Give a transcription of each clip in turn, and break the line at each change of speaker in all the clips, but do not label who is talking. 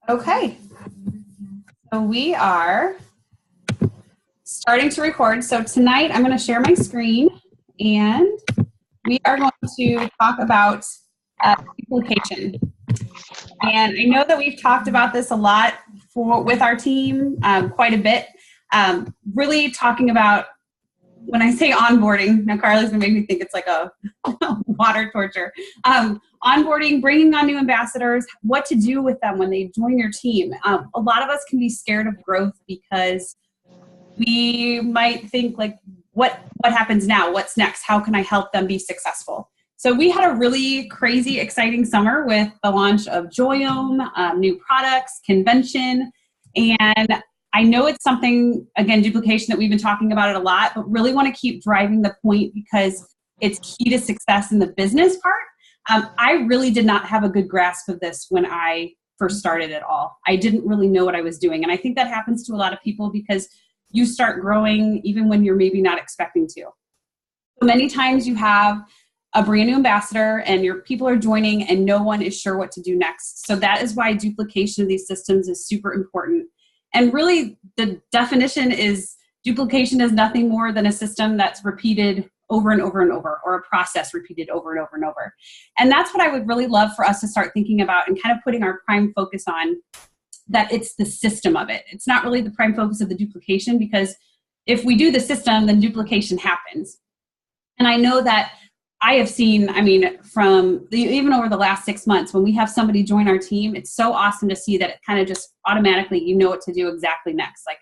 Okay, so we are starting to record. So tonight I'm going to share my screen and we are going to talk about duplication. And I know that we've talked about this a lot with our team, quite a bit. Really talking about, when I say onboarding, now Carly's going to make me think it's like a water torture. Onboarding, bringing on new ambassadors, what to do with them when they join your team. A lot of us can be scared of growth because we might think like, what happens now? What's next? How can I help them be successful? So we had a really crazy, exciting summer with the launch of Joyome, new products, convention, and I know it's something, again, duplication, that we've been talking about it a lot, but really want to keep driving the point because it's key to success in the business part. I really did not have a good grasp of this when I first started at all. I didn't really know what I was doing. And I think that happens to a lot of people because you start growing even when you're maybe not expecting to. So many times you have a brand new ambassador and your people are joining and no one is sure what to do next. So that is why duplication of these systems is super important. And really, the definition is duplication is nothing more than a system that's repeated over and over and over, or a process repeated over and over and over. And that's what I would really love for us to start thinking about and kind of putting our prime focus on, that it's the system of it. It's not really the prime focus of the duplication, because if we do the system, then duplication happens. And I know that I have seen, even over the last 6 months, when we have somebody join our team, it's so awesome to see that it kind of just automatically, you know what to do exactly next. Like,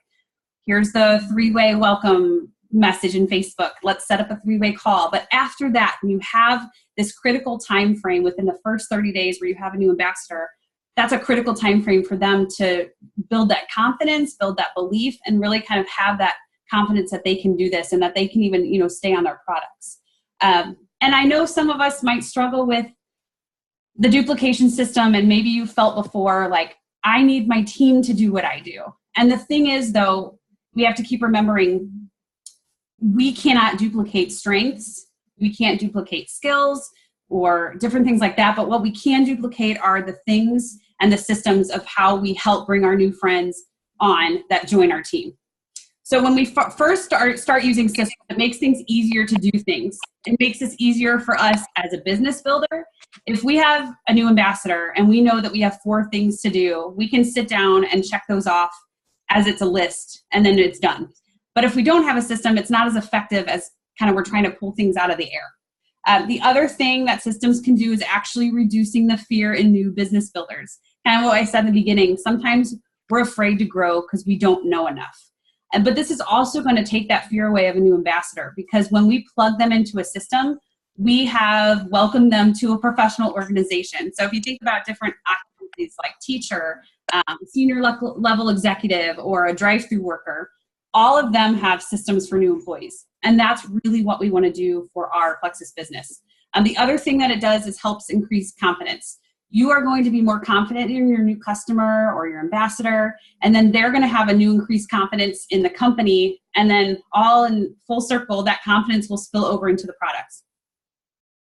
here's the 3-way welcome message in Facebook. Let's set up a 3-way call. But after that, when you have this critical time frame within the first 30 days where you have a new ambassador, that's a critical time frame for them to build that confidence, build that belief, and really kind of have that confidence that they can do this and that they can even, stay on their products. And I know some of us might struggle with the duplication system, and maybe you felt before like, I need my team to do what I do. And the thing is, though, we have to keep remembering we cannot duplicate strengths. We can't duplicate skills or different things like that. But what we can duplicate are the things and the systems of how we help bring our new friends on that join our team. So when we first start using systems, it makes things easier to do things. It makes this easier for us as a business builder. If we have a new ambassador and we know that we have 4 things to do, we can sit down and check those off as it's a list, and then it's done. But if we don't have a system, it's not as effective as kind of we're trying to pull things out of the air. The other thing that systems can do is actually reducing the fear in new business builders. Kind of what I said in the beginning, sometimes we're afraid to grow because we don't know enough. But this is also going to take that fear away of a new ambassador, because when we plug them into a system, we have welcomed them to a professional organization. So if you think about different occupancies like teacher, senior level executive, or a drive-through worker, all of them have systems for new employees. And that's really what we want to do for our Plexus business. The other thing that it does is helps increase confidence. You are going to be more confident in your new customer or your ambassador, and then they're going to have a new increased confidence in the company, and then all in full circle, that confidence will spill over into the products.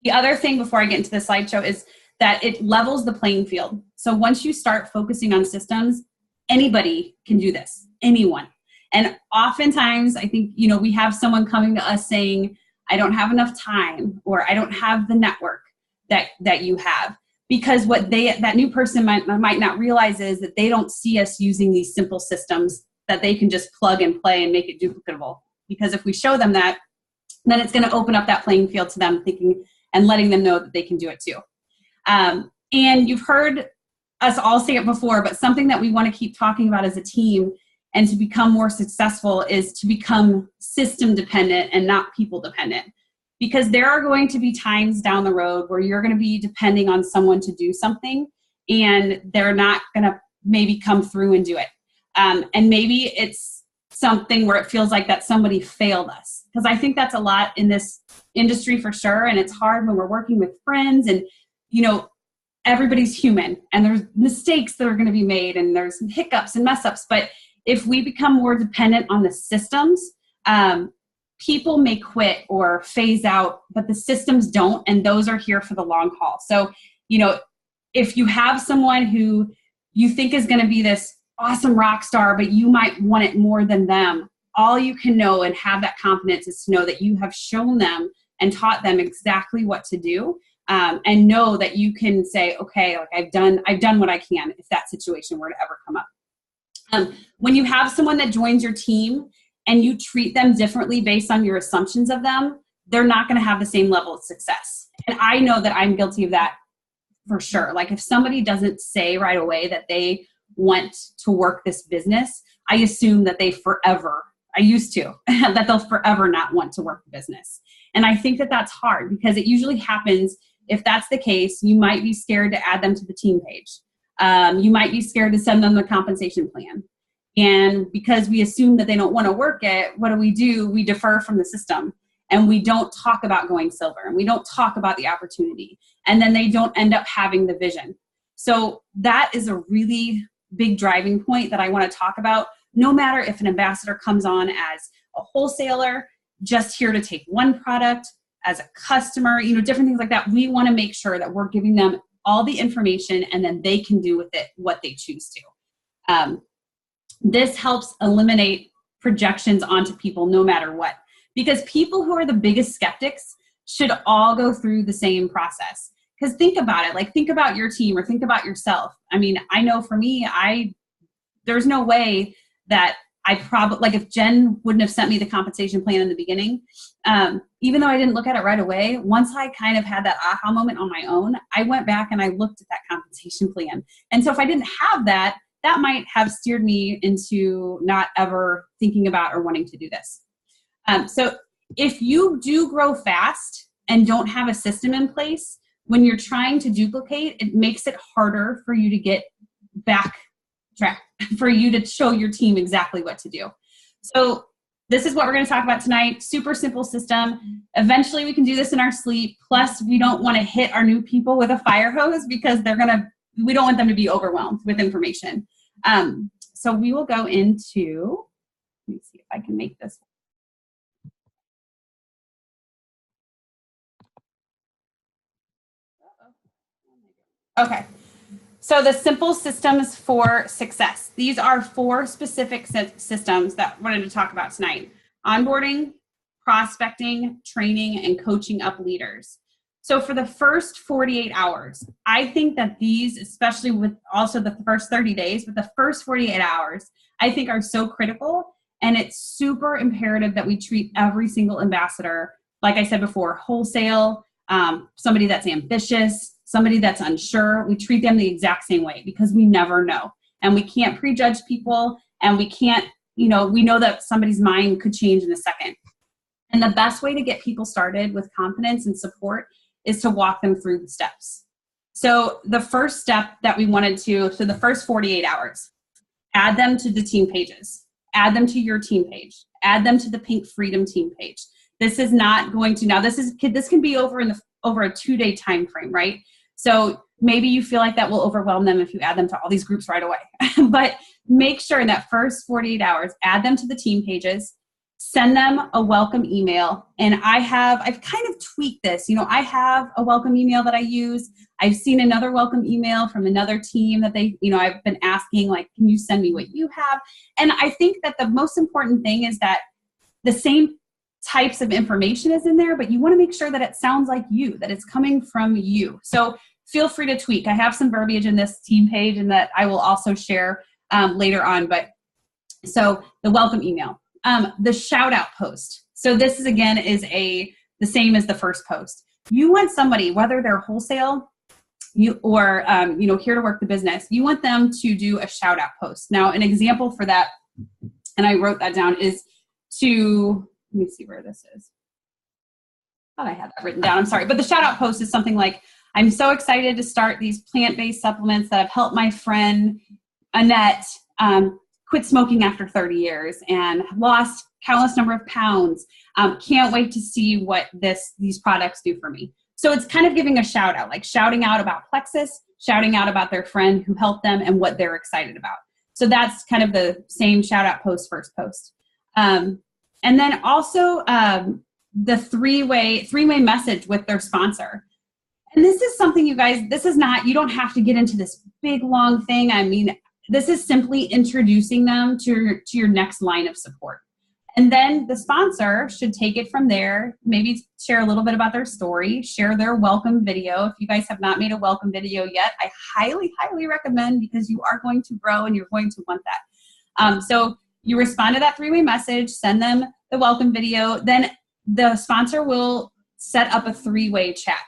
The other thing before I get into the slideshow is that it levels the playing field. So once you start focusing on systems, anybody can do this, anyone. And oftentimes, I think, we have someone coming to us saying, I don't have enough time, or I don't have the network that you have. Because what that new person might not realize is that they don't see us using these simple systems that they can just plug and play and make it duplicatable. Because if we show them that, then it's going to open up that playing field to them thinking and letting them know that they can do it too. And you've heard us all say it before, but something that we want to keep talking about as a team and to become more successful is to become system dependent and not people dependent. Because there are going to be times down the road where you're going to be depending on someone to do something, and they're not going to maybe come through and do it. And maybe it's something where it feels like that somebody failed us. Because I think that's a lot in this industry for sure. And it's hard when we're working with friends, and, everybody's human, and there's mistakes that are going to be made, and there's hiccups and mess ups. But if we become more dependent on the systems, people may quit or phase out, but the systems don't, and those are here for the long haul. So, if you have someone who you think is going to be this awesome rock star, but you might want it more than them. All you can know and have that confidence is to know that you have shown them and taught them exactly what to do, and know that you can say, okay, like I've done what I can if that situation were to ever come up. When you have someone that joins your team and you treat them differently based on your assumptions of them, they're not going to have the same level of success. And I know that I'm guilty of that for sure. Like if somebody doesn't say right away that they want to work this business, I assume that I used to, that they'll forever not want to work the business. And I think that that's hard because it usually happens. If that's the case, you might be scared to add them to the team page. You might be scared to send them the compensation plan. And because we assume that they don't want to work it, what do? We defer from the system. And we don't talk about going silver. And we don't talk about the opportunity. And then they don't end up having the vision. So that is a really big driving point that I want to talk about. No matter if an ambassador comes on as a wholesaler, just here to take one product, as a customer, different things like that. We want to make sure that we're giving them all the information and then they can do with it what they choose to. This helps eliminate projections onto people no matter what. Because people who are the biggest skeptics should all go through the same process. Because think about it, like think about your team or think about yourself. I mean, I know for me, there's no way that like if Jen wouldn't have sent me the compensation plan in the beginning, even though I didn't look at it right away, once I kind of had that aha moment on my own, I went back and I looked at that compensation plan. And so if I didn't have that, that might have steered me into not ever thinking about or wanting to do this. So if you do grow fast and don't have a system in place, when you're trying to duplicate, it makes it harder for you to get back track, for you to show your team exactly what to do. So this is what we're going to talk about tonight. Super simple system. Eventually we can do this in our sleep. Plus we don't want to hit our new people with a fire hose because we don't want them to be overwhelmed with information. So we will go into, let me see if I can make this. Okay. So the simple systems for success. These are 4 specific systems that I wanted to talk about tonight. Onboarding, prospecting, training, and coaching up leaders. So for the first 48 hours, I think that these, especially with also the first 30 days, but the first 48 hours, I think are so critical. And it's super imperative that we treat every single ambassador, like I said before, wholesale, somebody that's ambitious, somebody that's unsure. We treat them the exact same way because we never know. And we can't prejudge people, and we can't, we know that somebody's mind could change in a second. And the best way to get people started with confidence and support is to walk them through the steps. So the first step that we wanted to, so the first 48 hours, add them to the team pages, add them to your team page, add them to the P.I.N.K Freedom team page. This is not going to, now this can be over over a 2-day time frame, right? So maybe you feel like that will overwhelm them if you add them to all these groups right away. But make sure in that first 48 hours, add them to the team pages, send them a welcome email. And I've kind of tweaked this. I have a welcome email that I use. I've seen another welcome email from another team that I've been asking, like, can you send me what you have? And I think that the most important thing is that the same types of information is in there, but you want to make sure that it sounds like you, that it's coming from you. So feel free to tweak. I have some verbiage in this team page and that I will also share later on. But so the welcome email, the shout out post. So this is again the same as the first post. You want somebody, whether they're wholesale or here to work the business, you want them to do a shout out post. Now an example for that, and I wrote that down, is let me see where this is. I thought I had that written down. I'm sorry. But the shout out post is something like, I'm so excited to start these plant-based supplements that have helped my friend Annette quit smoking after 30 years and lost countless number of pounds. Can't wait to see what these products do for me. So it's kind of giving a shout out, like shouting out about Plexus, shouting out about their friend who helped them and what they're excited about. So that's kind of the same shout out post, first post. And then also the three-way message with their sponsor. And this is something, you guys, this is not, you don't have to get into this big, long thing. I mean, this is simply introducing them to your next line of support. And then the sponsor should take it from there, maybe share a little bit about their story, share their welcome video. If you guys have not made a welcome video yet, I highly, highly recommend, because you are going to grow and you're going to want that. So you respond to that 3-way message, send them the welcome video, then the sponsor will set up a 3-way chat.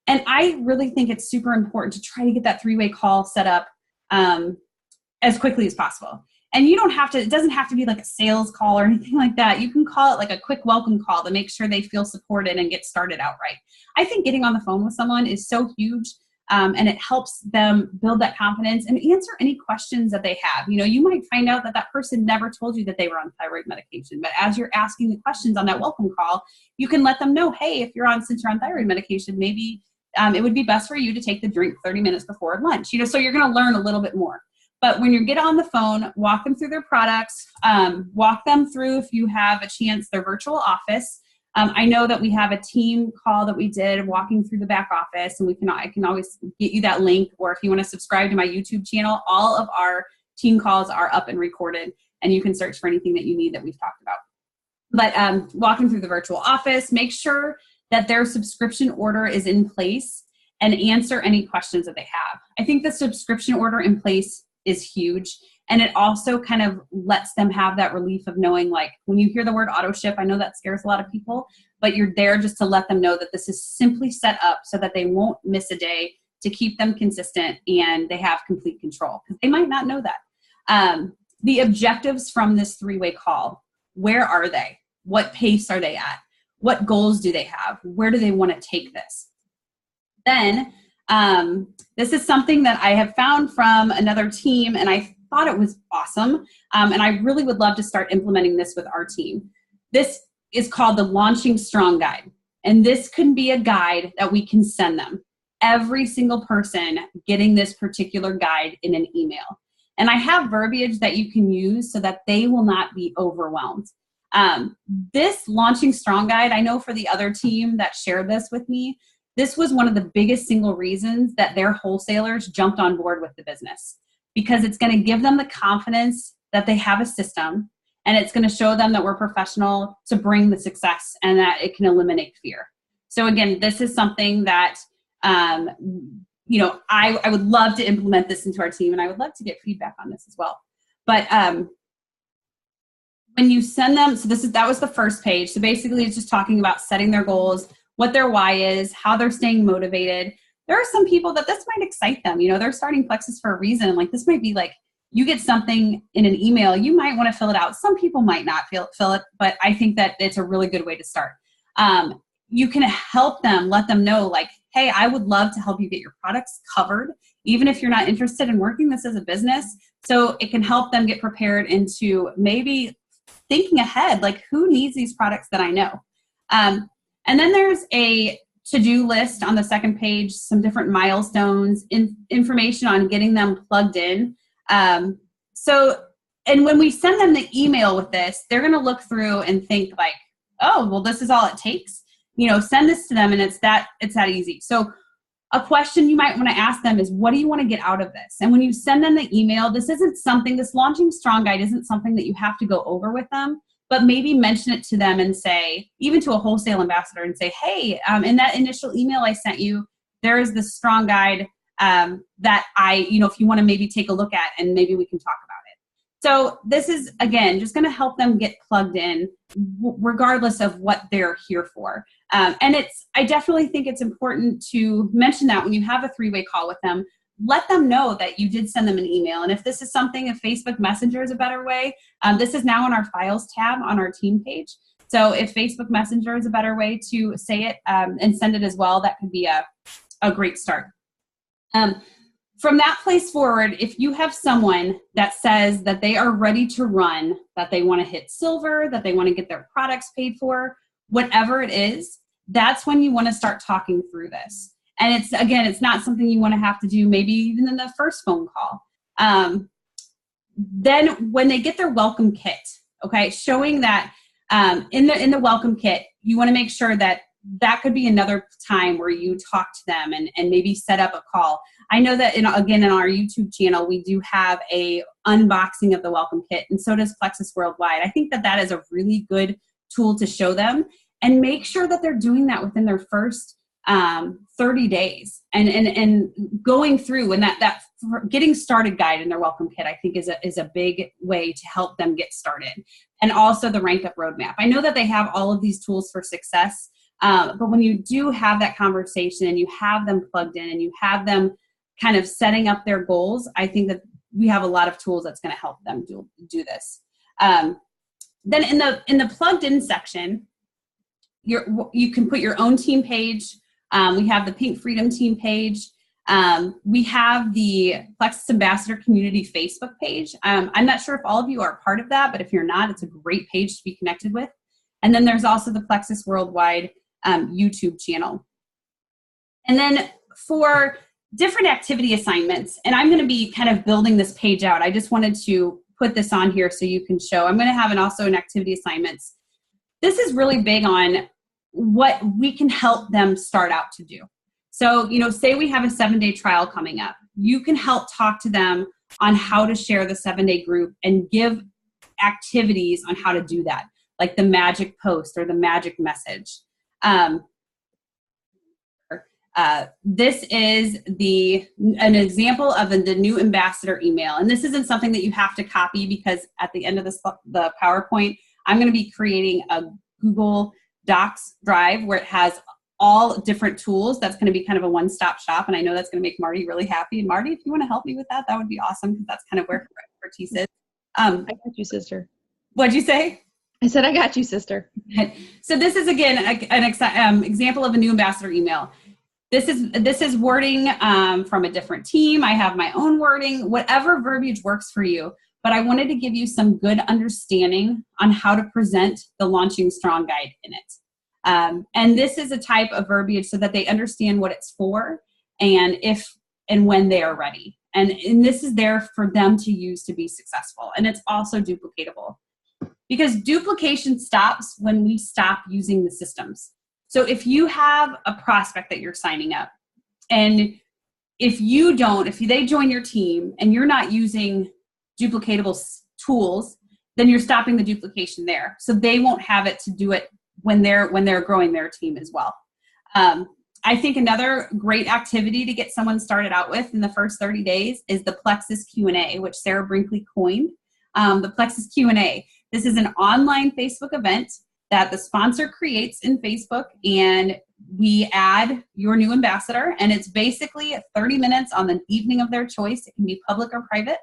And I really think it's super important to try to get that 3-way call set up as quickly as possible. And you don't have to, it doesn't have to be like a sales call or anything like that. You can call it like a quick welcome call to make sure they feel supported and get started out right. I think getting on the phone with someone is so huge, and it helps them build that confidence and answer any questions that they have. You know, you might find out that that person never told you that they were on thyroid medication, but as you're asking the questions on that welcome call, you can let them know, hey, if since you're on thyroid medication, maybe it would be best for you to take the drink 30 minutes before lunch. You know, so you're going to learn a little bit more. But when you get on the phone, walk them through their products, walk them through, if you have a chance, their virtual office. I know that we have a team call that we did walking through the back office, and I can always get you that link, or if you want to subscribe to my YouTube channel, all of our team calls are up and recorded, and you can search for anything that you need that we've talked about. But walking through the virtual office, make sure that their subscription order is in place and answer any questions that they have. I think the subscription order in place is huge. And it also kind of lets them have that relief of knowing, like, when you hear the word auto ship, I know that scares a lot of people, but you're there just to let them know that this is simply set up so that they won't miss a day, to keep them consistent and they have complete control, because they might not know that. The objectives from this 3-way call, where are they? What pace are they at? What goals do they have? Where do they want to take this? Then, this is something that I have found from another team, and I thought it was awesome. And I really would love to start implementing this with our team. This is called the Launching Strong Guide. And this can be a guide that we can send them. Every single person getting this particular guide in an email. And I have verbiage that you can use so that they will not be overwhelmed. This Launching Strong Guide, I know for the other team that shared this with me, this was one of the biggest single reasons that their wholesalers jumped on board with the business, because it's going to give them the confidence that they have a system, and it's going to show them that we're professional to bring the success, and that it can eliminate fear. So again, this is something that, you know, I would love to implement this into our team, and I would love to get feedback on this as well. But when you send them, so that was the first page. So basically it's just talking about setting their goals, what their why is, how they're staying motivated. There are some people that this might excite them. You know, they're starting Plexus for a reason. Like, this might be like, you get something in an email, you might want to fill it out. Some people might not fill it, but I think that it's a really good way to start. You can help them, let them know, like, hey, I would love to help you get your products covered, even if you're not interested in working this as a business. So it can help them get prepared into maybe thinking ahead, like, who needs these products that I know? And then there's a to-do list on the second page, some different milestones, information on getting them plugged in. And when we send them the email with this, they're going to look through and think like, oh, well, this is all it takes. You know, send this to them and it's that easy. So a question you might want to ask them is, what do you want to get out of this? And when you send them the email, this Launching Strong Guide isn't something that you have to go over with them, but maybe mention it to them and say, even to a wholesale ambassador, and say, hey, in that initial email I sent you, there is this strong guide that if you want to maybe take a look at, and maybe we can talk about it. So this is, again, just going to help them get plugged in regardless of what they're here for. And I definitely think it's important to mention that when you have a 3-way call with them, let them know that you did send them an email. And if this is something, if Facebook Messenger is a better way, this is now in our files tab on our team page. So if Facebook Messenger is a better way to say it and send it as well, that could be a great start. From that place forward, if you have someone that says that they are ready to run, that they want to hit silver, that they want to get their products paid for, whatever it is, that's when you want to start talking through this. And it's not something you want to have to do maybe even in the first phone call. Then when they get their welcome kit, okay, showing that in the welcome kit, you want to make sure that that could be another time where you talk to them and maybe set up a call. I know that, again, in our YouTube channel, we do have a unboxing of the Welcome Kit, and so does Plexus Worldwide. I think that that is a really good tool to show them, and make sure that they're doing that within their first 30 days and going through, and that getting started guide in their Welcome Kit, I think is a big way to help them get started. And also the Rank Up Roadmap. I know that they have all of these tools for success, but when you do have that conversation and you have them plugged in and you have them kind of setting up their goals, I think that we have a lot of tools that's going to help them do this. Then in the plugged in section, you can put your own team page. We have the P.I.N.K Freedom team page. We have the Plexus Ambassador Community Facebook page. I'm not sure if all of you are part of that, but if you're not, it's a great page to be connected with. And then there's also the Plexus Worldwide YouTube channel. And then for different activity assignments, and I'm going to be kind of building this page out. I just wanted to put this on here so you can show. I'm going to have also an activity assignments. This is really big on what we can help them start out to do. So, say we have a 7-day trial coming up. You can help talk to them on how to share the 7-day group and give activities on how to do that, like the magic post or the magic message. This is an example of the new ambassador email. And this isn't something that you have to copy, because at the end of the PowerPoint, I'm going to be creating a Google Docs drive where it has all different tools. That's going to be kind of a one-stop shop. And I know that's going to make Marty really happy. And Marty, if you want to help me with that, that would be awesome, because that's kind of where her expertise is.
I got you, sister.
What'd you say?
I said, I got you, sister.
So this is, again, an example of a new ambassador email. This is wording from a different team. I have my own wording, whatever verbiage works for you. But I wanted to give you some good understanding on how to present the Launching Strong guide in it. And this is a type of verbiage so that they understand what it's for and if and when they are ready. And this is there for them to use to be successful. And it's also duplicatable, because duplication stops when we stop using the systems. So if you have a prospect that you're signing up, and if they join your team and you're not using duplicatable tools, then you're stopping the duplication there. So they won't have it to do it when they're growing their team as well. I think another great activity to get someone started out with in the first 30 days is the Plexus Q&A, which Sarah Brinkley coined. The Plexus Q&A. This is an online Facebook event that the sponsor creates in Facebook, and we add your new ambassador, and it's basically 30 minutes on the evening of their choice. It can be public or private,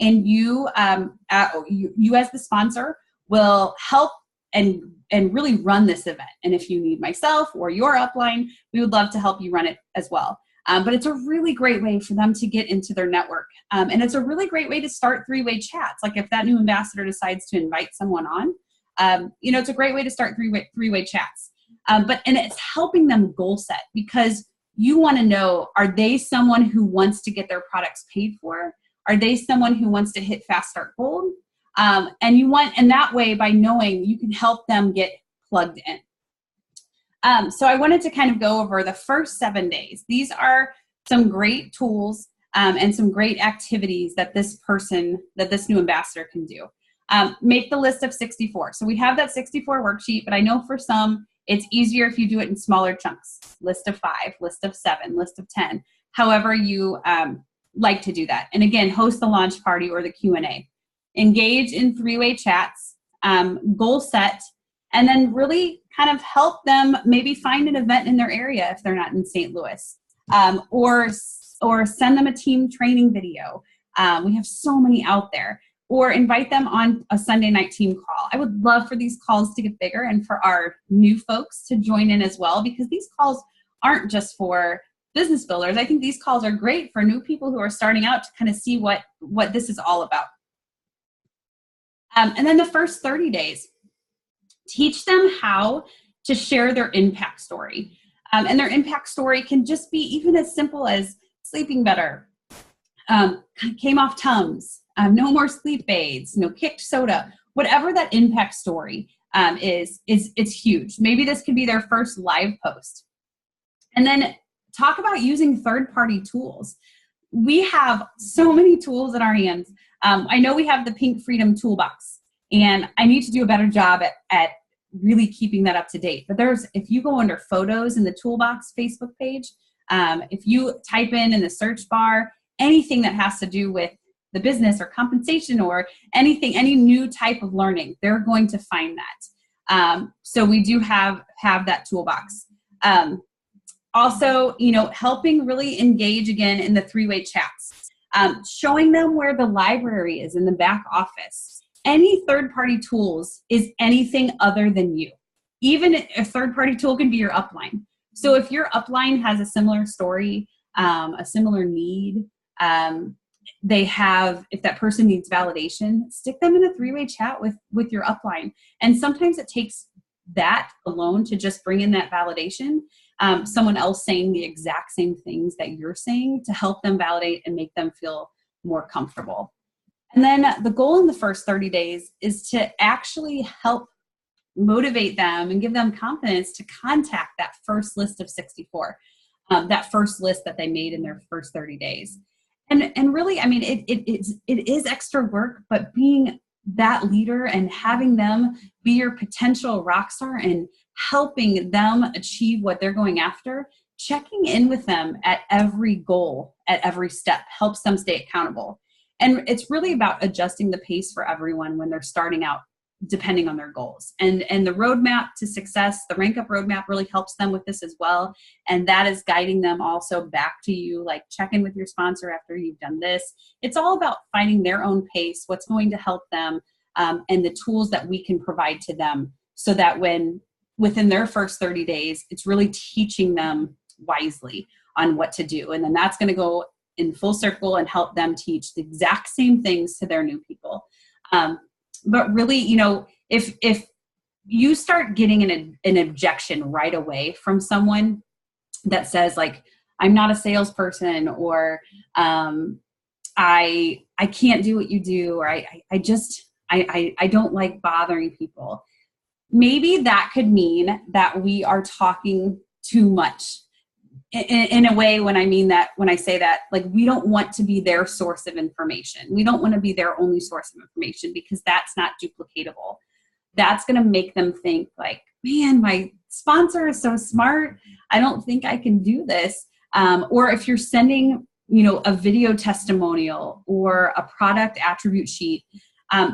and you as the sponsor will help and really run this event. And if you need myself or your upline, we would love to help you run it as well. But it's a really great way for them to get into their network. And it's a really great way to start three-way chats. Like if that new ambassador decides to invite someone on, it's a great way to start three-way chats. And it's helping them goal set, because you want to know, are they someone who wants to get their products paid for? Are they someone who wants to hit Fast Start Gold? And that way, by knowing, you can help them get plugged in. So I wanted to kind of go over the first 7 days. These are some great tools and some great activities that this new ambassador can do. Make the list of 64. So we have that 64 worksheet, but I know for some, it's easier if you do it in smaller chunks. List of 5, list of 7, list of 10, however you like to do that. And again, host the launch party or the Q&A. Engage in three-way chats, goal set, and then really kind of help them maybe find an event in their area if they're not in St. Louis, or send them a team training video. We have so many out there. Or invite them on a Sunday night team call. I would love for these calls to get bigger and for our new folks to join in as well, because these calls aren't just for business builders. I think these calls are great for new people who are starting out to kind of see what this is all about. And then the first 30 days, teach them how to share their impact story. And their impact story can just be even as simple as sleeping better, came off Tums, no more sleep aids, no kicked soda, whatever that impact story. is it's huge. Maybe this could be their first live post. And then talk about using third-party tools. We have so many tools in our hands. I know we have the P.I.N.K Freedom toolbox, and I need to do a better job at really keeping that up to date. But if you go under photos in the toolbox Facebook page, if you type in the search bar, anything that has to do with the business or compensation or anything, any new type of learning, they're going to find that. So we do have that toolbox. Also, helping really engage again in the three-way chats, showing them where the library is in the back office. Any third-party tools is anything other than you. Even a third-party tool can be your upline. So if your upline has a similar story, a similar need, if that person needs validation, stick them in a three-way chat with your upline. And sometimes it takes that alone to just bring in that validation. Someone else saying the exact same things that you're saying to help them validate and make them feel more comfortable. And then the goal in the first 30 days is to actually help motivate them and give them confidence to contact that first list of 64, that first list that they made in their first 30 days. And really, I mean, it is extra work, but being that leader and having them be your potential rock star and helping them achieve what they're going after, checking in with them at every goal, at every step, helps them stay accountable. And it's really about adjusting the pace for everyone when they're starting out, depending on their goals. And the roadmap to success, the Rank Up roadmap really helps them with this as well. And that is guiding them also back to you, like check in with your sponsor after you've done this. It's all about finding their own pace, what's going to help them, and the tools that we can provide to them so that within their first 30 days, it's really teaching them wisely on what to do. And then that's going to go in full circle and help them teach the exact same things to their new people. But really, if you start getting an objection right away from someone that says like, I'm not a salesperson, or I can't do what you do, or I don't like bothering people. Maybe that could mean that we are talking too much. In a way, when I say that, like, we don't want to be their source of information. We don't want to be their only source of information, because that's not duplicatable. That's going to make them think like, man, my sponsor is so smart. I don't think I can do this. Or if you're sending, a video testimonial or a product attribute sheet,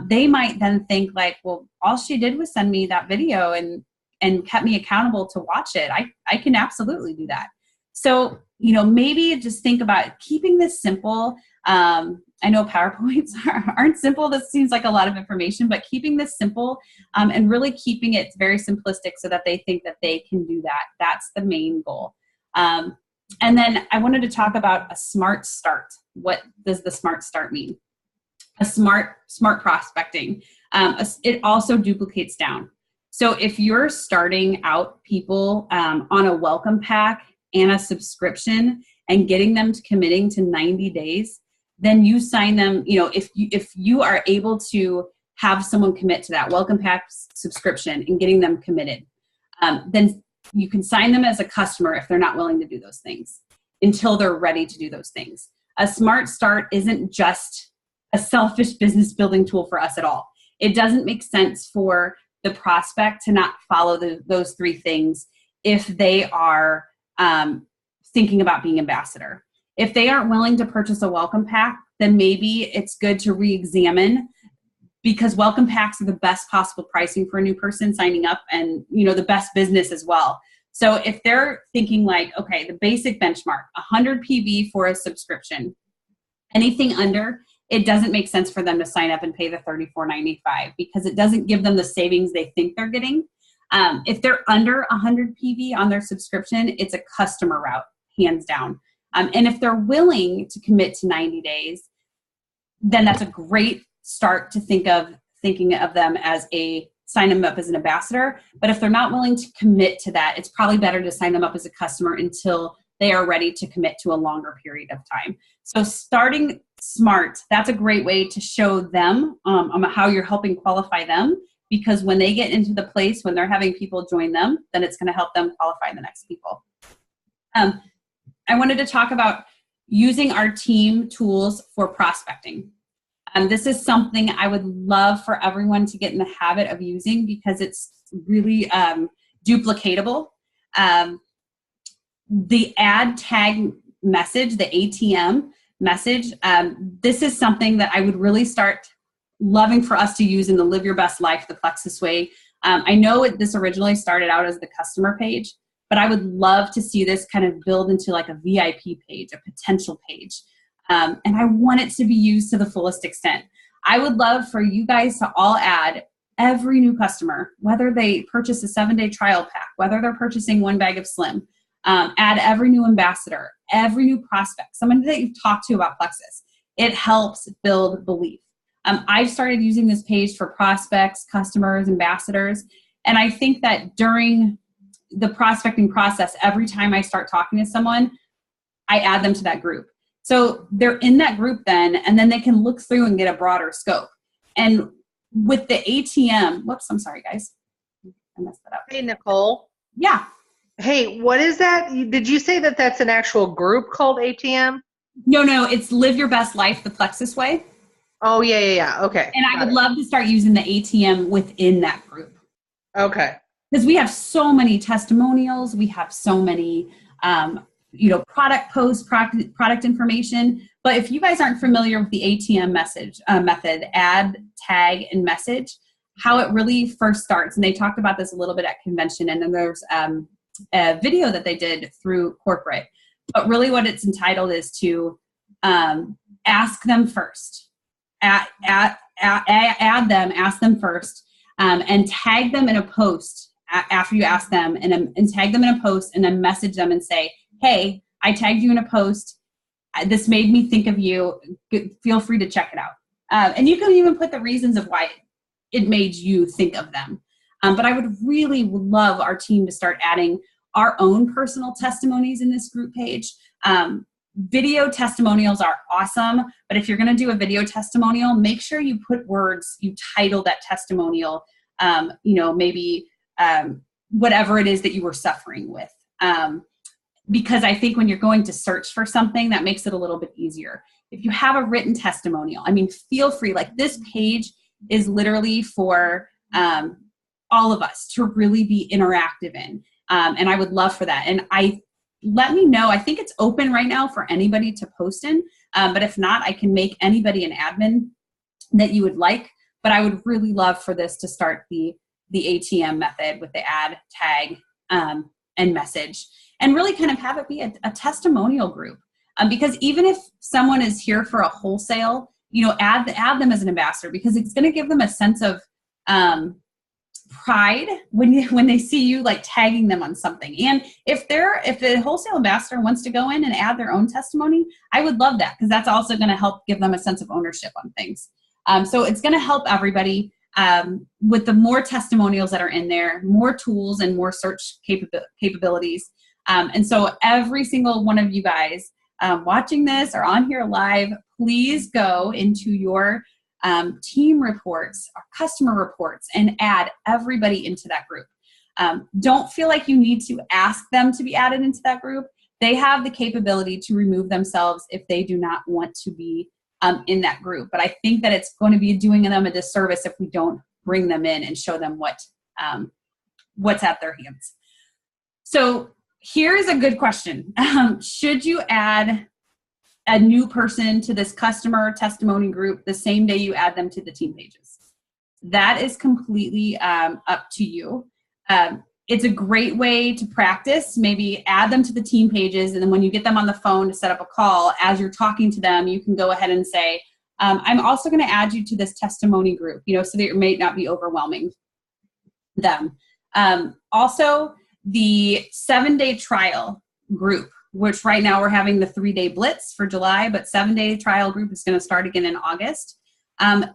they might then think like, well, all she did was send me that video and kept me accountable to watch it. I can absolutely do that. So, maybe just think about keeping this simple. I know PowerPoints aren't simple. This seems like a lot of information, but keeping this simple and really keeping it very simplistic so that they think that they can do that. That's the main goal. And then I wanted to talk about a smart start. What does the smart start mean? A smart prospecting. It also duplicates down. So if you're starting out people on a welcome pack and a subscription and getting them to committing to 90 days, then you sign them, if you are able to have someone commit to that welcome pack subscription and getting them committed, then you can sign them as a customer if they're not willing to do those things until they're ready to do those things. A smart start isn't just a selfish business building tool for us at all. It doesn't make sense for the prospect to not follow those three things if they are thinking about being ambassador. If they aren't willing to purchase a welcome pack, then maybe it's good to re-examine, because welcome packs are the best possible pricing for a new person signing up, and the best business as well. So if they're thinking like, okay, the basic benchmark, 100 PV for a subscription, anything under, it doesn't make sense for them to sign up and pay the $34.95, because it doesn't give them the savings they think they're getting. If they're under 100 PV on their subscription, it's a customer route, hands down. And if they're willing to commit to 90 days, then that's a great start to thinking of them as sign them up as an ambassador. But if they're not willing to commit to that, it's probably better to sign them up as a customer until they are ready to commit to a longer period of time. So starting smart, that's a great way to show them how you're helping qualify them because when they get into the place, when they're having people join them, then it's going to help them qualify the next people. I wanted to talk about using our team tools for prospecting. This is something I would love for everyone to get in the habit of using because it's really duplicatable. The ad tag message, the ATM message, this is something that I would really start loving for us to use in the Live Your Best Life the Plexus Way. I know this originally started out as the customer page, but I would love to see this kind of build into like a VIP page, a potential page. And I want it to be used to the fullest extent. I would love for you guys to all add every new customer, whether they purchase a 7-day trial pack, whether they're purchasing 1 bag of Slim, add every new ambassador, every new prospect, someone that you've talked to about Plexus. It helps build belief. I've started using this page for prospects, customers, ambassadors, and I think that during the prospecting process, every time I start talking to someone, I add them to that group. So they're in that group then, and then they can look through and get a broader scope. And with the ATM, whoops, I'm sorry, guys. I messed that up.
Hey, Nicole.
Yeah.
Hey, what is that? Did you say that that's an actual group called ATM?
No, it's Live Your Best Life the Plexus Way.
Oh, yeah. Okay.
And I would love to start using the ATM within that group.
Okay.
Because we have so many testimonials, we have so many, product posts, product information. But if you guys aren't familiar with the ATM method, add, tag, and message, how it really first starts. And they talked about this a little bit at convention, and then there's a video that they did through corporate. But really what it's entitled is to ask them first. Add them, ask them first, and tag them in a post after you ask them, and tag them in a post, and then message them and say, hey, I tagged you in a post. This made me think of you. Feel free to check it out. And you can even put the reasons of why it made you think of them. But I would really love our team to start adding our own personal testimonies in this group page. Video testimonials are awesome, but if you're going to do a video testimonial, make sure you put words, you title that testimonial, maybe whatever it is that you were suffering with. Because I think when you're going to search for something, that makes it a little bit easier. If you have a written testimonial, feel free. Like, this page is literally for all of us to really be interactive in. And I would love for that. And let me know. I think it's open right now for anybody to post in. But if not, I can make anybody an admin that you would like. But I would really love for this to start the ATM method with the add, tag, and message. And really kind of have it be a testimonial group. Because even if someone is here for a wholesale, add them as an ambassador, because it's going to give them a sense of pride when they see you like tagging them on something. And if the wholesale ambassador wants to go in and add their own testimony, I would love that, because that's also going to help give them a sense of ownership on things. So it's going to help everybody with the more testimonials that are in there, more tools and more search capabilities. And so every single one of you guys watching this or on here live, please go into your team reports or customer reports and add everybody into that group. Don't feel like you need to ask them to be added into that group. They have the capability to remove themselves if they do not want to be in that group. But I think that it's going to be doing them a disservice if we don't bring them in and show them what's at their hands. So here's a good question. Should you add a new person to this customer testimony group the same day you add them to the team pages? That is completely up to you. It's a great way to practice. Maybe add them to the team pages, and then when you get them on the phone to set up a call, as you're talking to them, you can go ahead and say, I'm also going to add you to this testimony group, so that it may not be overwhelming them. Also, the 7-day trial group, which right now we're having the 3-day blitz for July, but 7-day trial group is going to start again in August.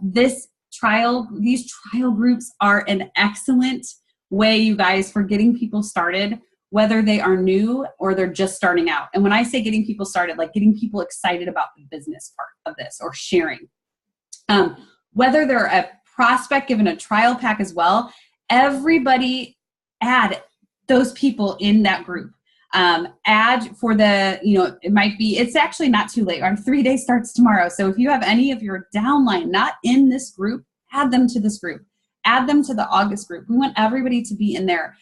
These trial groups are an excellent way, you guys, for getting people started, whether they are new or they're just starting out. And when I say getting people started, like getting people excited about the business part of this or sharing. Whether they're a prospect given a trial pack as well, everybody add those people in that group. Add for the, it's actually not too late. Our 3-day starts tomorrow. So if you have any of your downline not in this group, add them to this group. Add them to the August group. We want everybody to be in there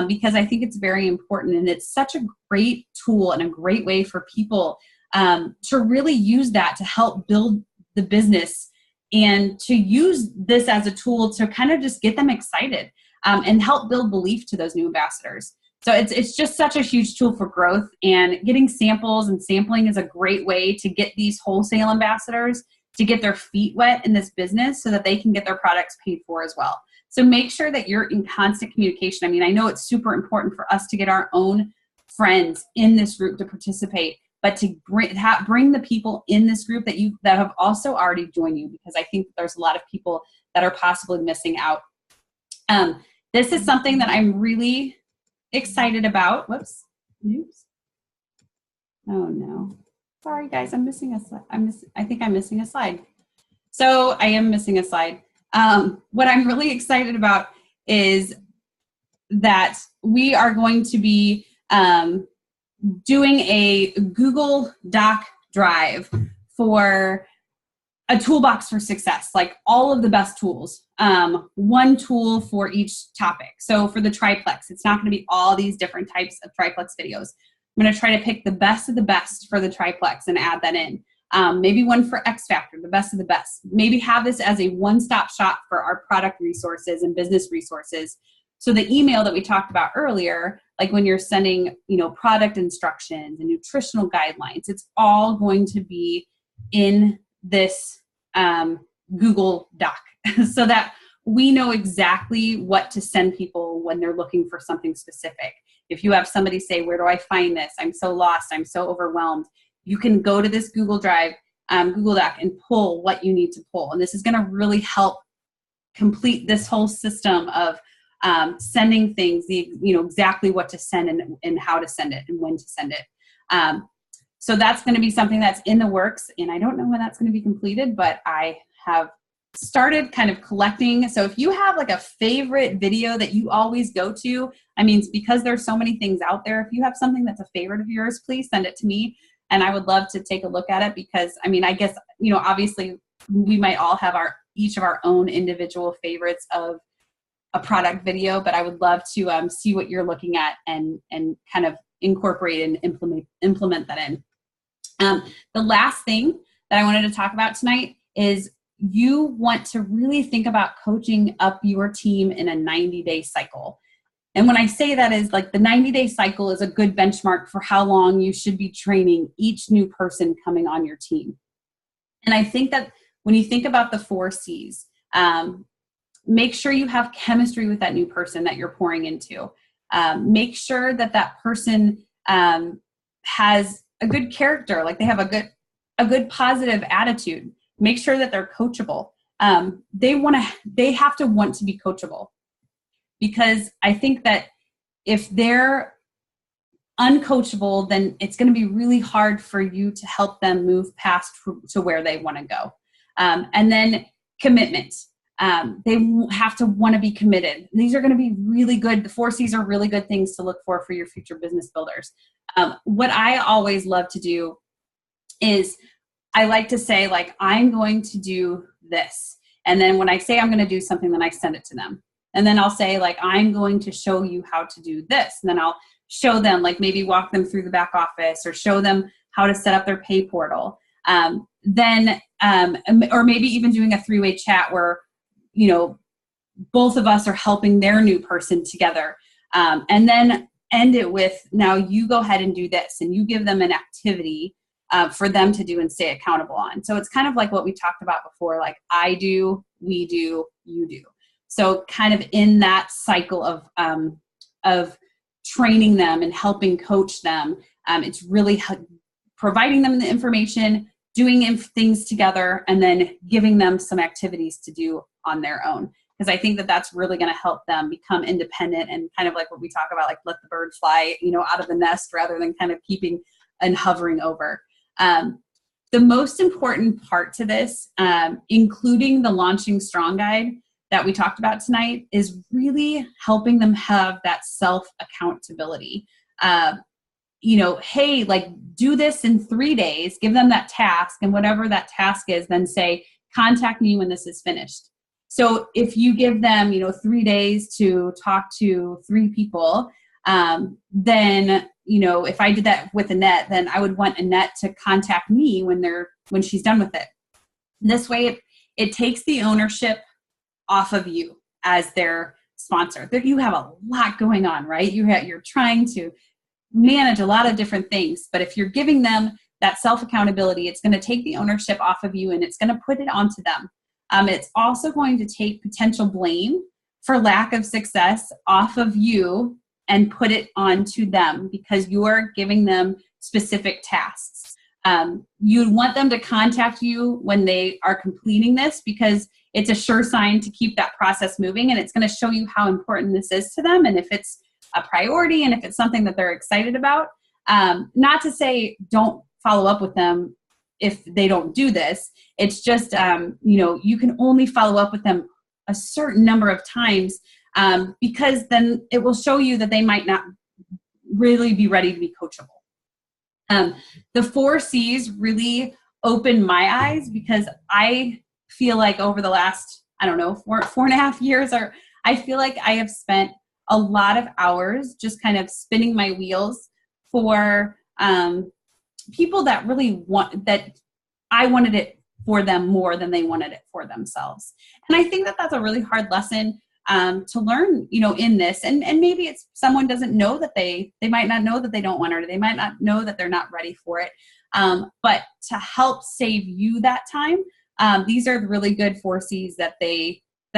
because I think it's very important. And it's such a great tool and a great way for people to really use that to help build the business and to use this as a tool to kind of just get them excited and help build belief to those new ambassadors. So it's just such a huge tool for growth, and getting samples and sampling is a great way to get these wholesale ambassadors to get their feet wet in this business so that they can get their products paid for as well. So make sure that you're in constant communication. I mean, I know it's super important for us to get our own friends in this group to participate, but to bring the people in this group that have also already joined you, because I think there's a lot of people that are possibly missing out. This is something that I'm really excited about. Whoops. Oops. Oh no. Sorry guys, I'm missing a slide. I think I'm missing a slide. So I am missing a slide. What I'm really excited about is that we are going to be doing a Google Doc drive for a toolbox for success, like all of the best tools, one tool for each topic. So for the triplex, it's not going to be all these different types of triplex videos. I'm going to try to pick the best of the best for the triplex and add that in. Maybe one for X Factor, the best of the best. Maybe have this as a one-stop shop for our product resources and business resources. So the email that we talked about earlier, like when you're sending, product instructions and nutritional guidelines, it's all going to be in this Google Doc so that we know exactly what to send people when they're looking for something specific. If you have somebody say, where do I find this? I'm so lost. I'm so overwhelmed. You can go to this Google Drive, Google Doc, and pull what you need to pull. And this is going to really help complete this whole system of sending things, exactly what to send and how to send it and when to send it. So that's going to be something that's in the works, and I don't know when that's going to be completed, but I have started kind of collecting. So if you have like a favorite video that you always go to, I mean, because there's so many things out there, if you have something that's a favorite of yours, please send it to me, and I would love to take a look at it because, I mean, I guess, obviously we might all have each of our own individual favorites of a product video, but I would love to see what you're looking at and kind of incorporate and implement that in. The last thing that I wanted to talk about tonight is you want to really think about coaching up your team in a 90-day cycle. And when I say that is like the 90-day cycle is a good benchmark for how long you should be training each new person coming on your team. And I think that when you think about the 4 C's, make sure you have chemistry with that new person that you're pouring into. Make sure that that person has a good character, like they have a good positive attitude. Make sure that they're coachable. They have to want to be coachable, because I think that if they're uncoachable, then it's going to be really hard for you to help them move past to where they want to go. And then commitment. They have to want to be committed. These are going to be really good. The 4 C's are really good things to look for your future business builders. What I always love to do is I like to say, like, I'm going to do this. And then when I say I'm going to do something, then I send it to them. And then I'll say, like, I'm going to show you how to do this. And then I'll show them, like, maybe walk them through the back office or show them how to set up their pay portal. Or maybe even doing a 3-way chat where, both of us are helping their new person together. And then end it with, now you go ahead and do this, and you give them an activity for them to do and stay accountable on. So it's kind of like what we talked about before, like I do, we do, you do. So kind of in that cycle of training them and helping coach them, it's really providing them the information, doing things together, and then giving them some activities to do on their own. Because I think that that's really going to help them become independent and kind of like what we talk about, like let the bird fly, out of the nest rather than kind of keeping and hovering over. The most important part to this, including the Launching Strong Guide, that we talked about tonight is really helping them have that self-accountability. Hey, like, do this in 3 days, give them that task, and whatever that task is, then say, contact me when this is finished. So if you give them, 3 days to talk to 3 people, then, if I did that with Annette, then I would want Annette to contact me when she's done with it. This way, it takes the ownership off of you as their sponsor. You have a lot going on, right? You're trying to manage a lot of different things, but if you're giving them that self-accountability, it's going to take the ownership off of you and it's going to put it onto them. It's also going to take potential blame for lack of success off of you and put it onto them because you're giving them specific tasks. You'd want them to contact you when they are completing this because it's a sure sign to keep that process moving, and it's going to show you how important this is to them and if it's a priority and if it's something that they're excited about. Not to say don't follow up with them if they don't do this. It's just, you can only follow up with them a certain number of times because then it will show you that they might not really be ready to be coachable. The 4 C's really opened my eyes because I feel like over the last, 4.5 years, I feel like I have spent a lot of hours just kind of spinning my wheels for people that really that I wanted it for them more than they wanted it for themselves. And I think that that's a really hard lesson to learn, in this. And maybe it's someone doesn't know that they might not know that they don't want it, or they might not know that they're not ready for it. But to help save you that time, these are really good 4 C's that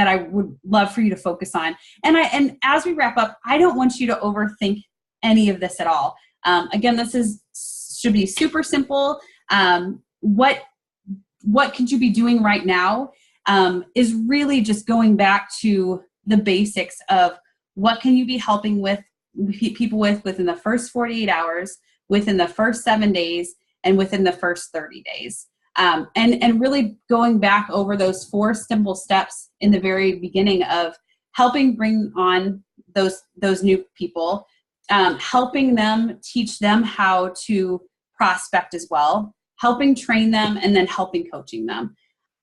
I would love for you to focus on. And as we wrap up, I don't want you to overthink any of this at all. Again, should be super simple. What could you be doing right now is really just going back to the basics of what can you be helping people within the first 48 hours, within the first 7 days, and within the first 30 days. And really going back over those 4 simple steps in the very beginning of helping bring on those new people, helping them, teach them how to prospect as well, helping train them, and then helping coaching them.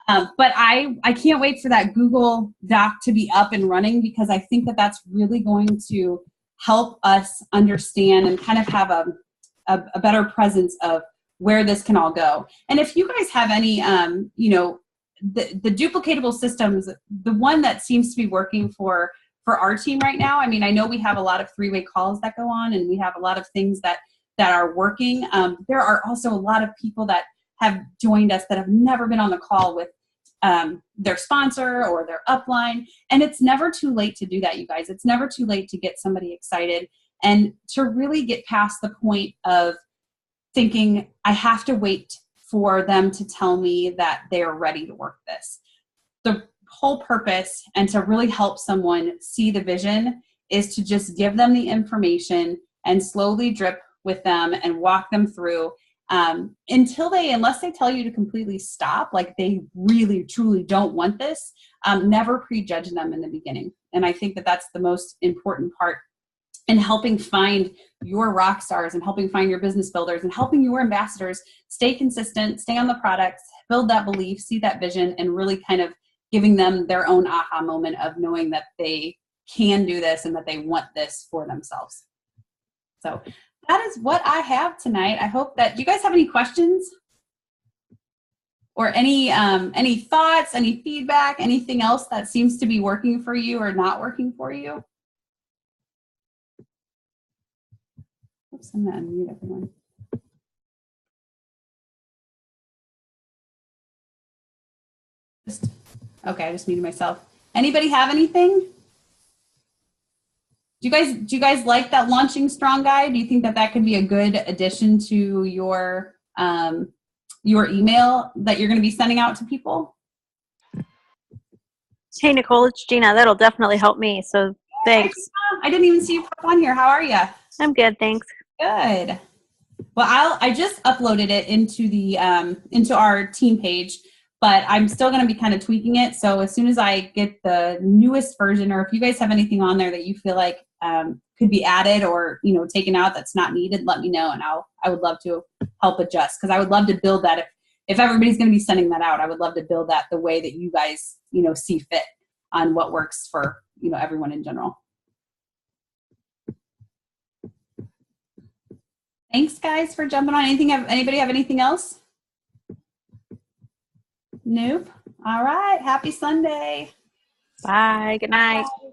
But I can't wait for that Google Doc to be up and running because I think that that's really going to help us understand and kind of have a better presence of where this can all go. And if you guys have any, the duplicatable systems, the one that seems to be working for our team right now, I know we have a lot of 3-way calls that go on and we have a lot of things that are working. There are also a lot of people that have joined us that have never been on the call with their sponsor or their upline. And it's never too late to do that, you guys. It's never too late to get somebody excited and to really get past the point of thinking, I have to wait for them to tell me that they're ready to work this. The whole purpose, and to really help someone see the vision, is to just give them the information and slowly drip with them and walk them through unless they tell you to completely stop, like they really, truly don't want this, never prejudge them in the beginning. And I think that that's the most important part in helping find your rock stars and helping find your business builders and helping your ambassadors stay consistent, stay on the products, build that belief, see that vision, and really kind of giving them their own aha moment of knowing that they can do this and that they want this for themselves. So that is what I have tonight. I hope that, do you guys have any questions or any thoughts, any feedback, anything else that seems to be working for you or not working for you? Oops, I'm going to unmute everyone. Okay, I just muted myself. Anybody have anything? Do you guys like that Launching Strong guide? Do you think that could be a good addition to your email that you're going to be sending out to people?
Hey, Nicole, it's Gina. That'll definitely help me. So thanks.
I didn't even see you pop on here. How are you?
I'm good, thanks.
Good. Well, I just uploaded it into the into our team page, but I'm still going to be kind of tweaking it. So as soon as I get the newest version, or if you guys have anything on there that you feel like could be added or, taken out that's not needed, let me know. And I would love to help adjust, because I would love to build that. If everybody's going to be sending that out, I would love to build that the way that you guys, see fit on what works for, everyone in general. Thanks, guys, for jumping on. Anybody have anything else? Nope. All right. Happy Sunday.
Bye. Good night.
Bye.